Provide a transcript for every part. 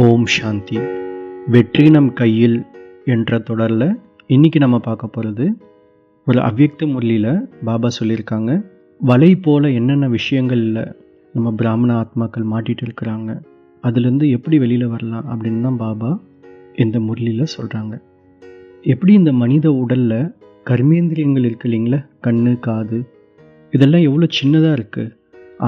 ஓம் சாந்தி. வெற்றி நம் கையில் என்ற தொடரில் இன்றைக்கி நம்ம பார்க்க போகிறது ஒரு அவ்யக்த முரளியில் பாபா சொல்லியிருக்காங்க. வலை போல் என்னென்ன விஷயங்களில் நம்ம பிராமண ஆத்மாக்கள் மாட்டிகிட்டு இருக்கிறாங்க, அதுலேருந்து எப்படி வெளியில் வரலாம் அப்படின்னு தான் பாபா இந்த முரளியில் சொல்கிறாங்க. எப்படி இந்த மனித உடலில் கர்மேந்திரியங்கள் இருக்குது இல்லைங்களா, கண், காது, இதெல்லாம் எவ்வளோ சின்னதாக இருக்குது.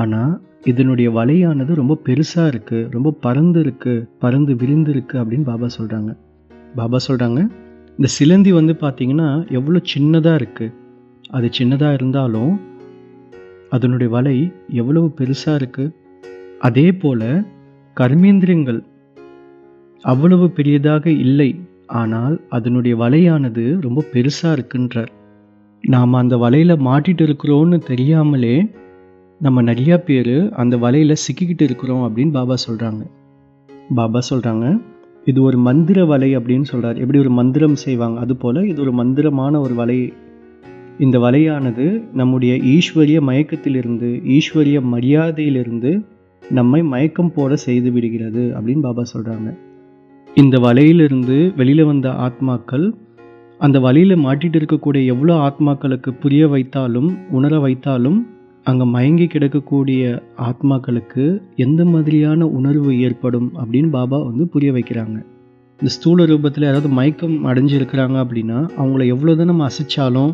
ஆனால் இதனுடைய வலையானது ரொம்ப பெருசாக இருக்குது, ரொம்ப பறந்து இருக்குது, பறந்து விரிந்து இருக்குது அப்படின்னு பாபா சொல்கிறாங்க. இந்த சிலந்தி பார்த்திங்கன்னா எவ்வளோ சின்னதாக இருக்குது. அது சின்னதாக இருந்தாலும் அதனுடைய வலை எவ்வளவு பெருசாக இருக்குது. அதே போல் கர்மேந்திரியங்கள் அவ்வளவு பெரியதாக இல்லை, ஆனால் அதனுடைய வலையானது ரொம்ப பெருசாக இருக்குன்றார். நாம் அந்த வலையில் மாட்டிகிட்டு இருக்கிறோன்னு தெரியாமலே நம்ம நிறையா பேர் அந்த வலையில் சிக்கிக்கிட்டு இருக்கிறோம் அப்படின்னு பாபா சொல்கிறாங்க. இது ஒரு மந்திர வலை அப்படின்னு சொல்கிறார். எப்படி ஒரு மந்திரம் செய்வாங்க, அதுபோல் இது ஒரு மந்திரமான ஒரு வலை. இந்த வலையானது நம்முடைய ஈஸ்வரிய மயக்கத்திலிருந்து, ஈஸ்வரிய மரியாதையிலிருந்து நம்மை மயக்கம் போட செய்து விடுகிறது அப்படின்னு பாபா சொல்கிறாங்க. இந்த வலையிலிருந்து வெளியில் வந்த ஆத்மாக்கள் அந்த வலையில் மாட்டிகிட்டு இருக்கக்கூடிய எவ்வளோ ஆத்மாக்களுக்கு புரிய வைத்தாலும், உணர வைத்தாலும், அங்கே மயங்கி கிடக்கக்கூடிய ஆத்மாக்களுக்கு எந்த மாதிரியான உணர்வு ஏற்படும் அப்படின்னு பாபா புரிய வைக்கிறாங்க. இந்த ஸ்தூல ரூபத்தில் யாராவது மயக்கம் அடைஞ்சிருக்கிறாங்க அப்படின்னா அவங்கள எவ்வளோதான் நம்ம அசைச்சாலும்,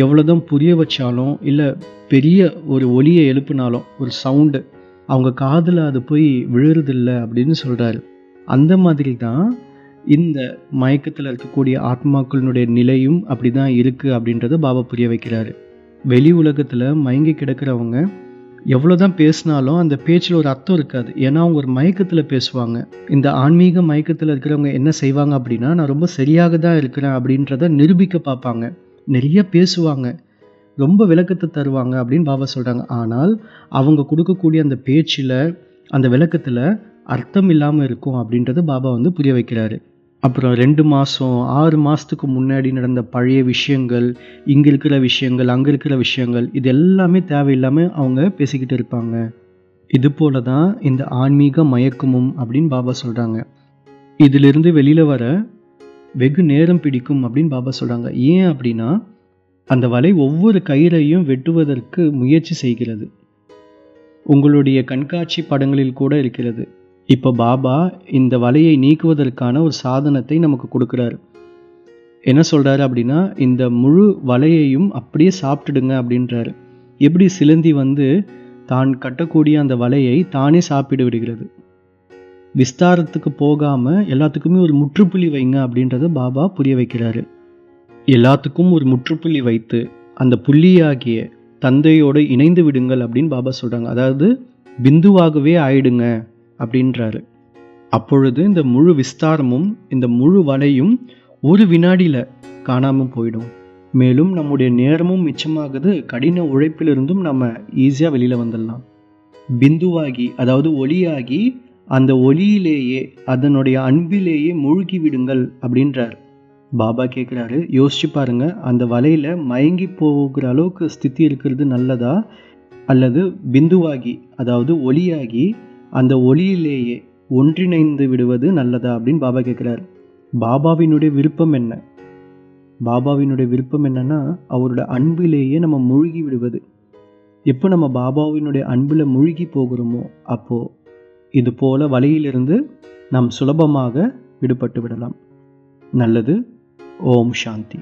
எவ்வளோதான் புரிய வச்சாலும், இல்லை பெரிய ஒரு ஒலியை எழுப்பினாலும், ஒரு சவுண்டு அவங்க காதில் அது போய் விழுறதில்லை அப்படின்னு சொல்கிறாரு. அந்த மாதிரி தான் இந்த மயக்கத்தில் இருக்கக்கூடிய ஆத்மாக்களினுடைய நிலையும் அப்படி தான் இருக்குது அப்படின்றத பாபா புரிய வைக்கிறாரு. வெளி உலகத்தில் மயங்கி கிடக்கிறவங்க எவ்வளோ தான் பேசினாலும் அந்த பேச்சில் ஒரு அர்த்தம் இருக்காது. ஏன்னா அவங்க ஒரு மயக்கத்தில் பேசுவாங்க. இந்த ஆன்மீக மயக்கத்தில் இருக்கிறவங்க என்ன செய்வாங்க அப்படின்னா, நான் ரொம்ப சரியாக தான் இருக்கிறேன் அப்படின்றத நிரூபிக்க பார்ப்பாங்க. நிறைய பேசுவாங்க, ரொம்ப விளக்கத்தை தருவாங்க அப்படின்னு பாபா சொல்கிறாங்க. ஆனால் அவங்க கொடுக்கக்கூடிய அந்த பேச்சில், அந்த விளக்கத்தில் அர்த்தம் இல்லாமல் இருக்கும் அப்படின்றத பாபா புரிய வைக்கிறாரு. அப்புறம் 2 மாதம் 6 மாதத்துக்கு முன்னாடி நடந்த பழைய விஷயங்கள், இங்கே இருக்கிற விஷயங்கள், அங்கே இருக்கிற விஷயங்கள், இது எல்லாமே தேவையில்லாமல் அவங்க பேசிக்கிட்டு இருப்பாங்க. இது போல தான் இந்த ஆன்மீக மயக்கமும் அப்படின்னு பாபா சொல்கிறாங்க. இதிலிருந்து வெளியில் வர வெகு நேரம் பிடிக்கும் அப்படின்னு பாபா சொல்கிறாங்க. ஏன் அப்படின்னா, அந்த வலை ஒவ்வொரு கயிறையும் வெட்டுவதற்கு முயற்சி செய்கிறது. உங்களுடைய கண்காட்சி படங்களில் கூட இருக்கிறது. இப்போ பாபா இந்த வலையை நீக்குவதற்கான ஒரு சாதனத்தை நமக்கு கொடுக்குறாரு. என்ன சொல்கிறாரு அப்படின்னா, இந்த முழு வலையையும் அப்படியே சாப்பிட்டுடுங்க அப்படின்றாரு. எப்படி சிலந்தி தான் கட்டக்கூடிய அந்த வலையை தானே சாப்பிட்டு விடுகிறது. விஸ்தாரத்துக்கு போகாமல் எல்லாத்துக்குமே ஒரு முற்றுப்புள்ளி வைங்க அப்படின்றத பாபா புரிய வைக்கிறாரு. எல்லாத்துக்கும் ஒரு முற்றுப்புள்ளி வைத்து அந்த புள்ளியாகிய தந்தையோடு இணைந்து விடுங்கள் அப்படின்னு பாபா சொல்கிறாங்க. அதாவது பிந்துவாகவே ஆயிடுங்க அப்படின்றாரு. அப்பொழுது இந்த முழு விஸ்தாரமும், இந்த முழு வலையும் ஒரு வினாடியில் காணாமல் போயிடும். மேலும் நம்முடைய நேரமும் மிச்சமாகுது. கடின உழைப்பிலிருந்தும் நம்ம ஈஸியாக வெளியில் வந்துடலாம். பிந்துவாகி, அதாவது ஒளியாகி, அந்த ஒளியிலேயே, அதனுடைய அன்பிலேயே மூழ்கி விடுங்கள் அப்படின்றார். பாபா கேட்குறாரு, யோசிச்சு பாருங்க, அந்த வலையில் மயங்கி போகிற அளவுக்கு ஸ்திதி இருக்கிறது நல்லதா, அல்லது பிந்துவாகி, அதாவது ஒளியாகி அந்த ஒளியிலேயே ஒன்றிணைந்து விடுவது நல்லதா அப்படின்னு பாபா கேட்குறார். பாபாவினுடைய விருப்பம் என்ன? பாபாவினுடைய விருப்பம் என்னன்னா, அவரோட அன்பிலேயே நம்ம மூழ்கி விடுவது. எப்போ நம்ம பாபாவினுடைய அன்பில் மூழ்கி போகிறோமோ, அப்போது இது போல வலையிலிருந்து நாம் சுலபமாக விடுபட்டு விடலாம். நல்லது. ஓம் சாந்தி.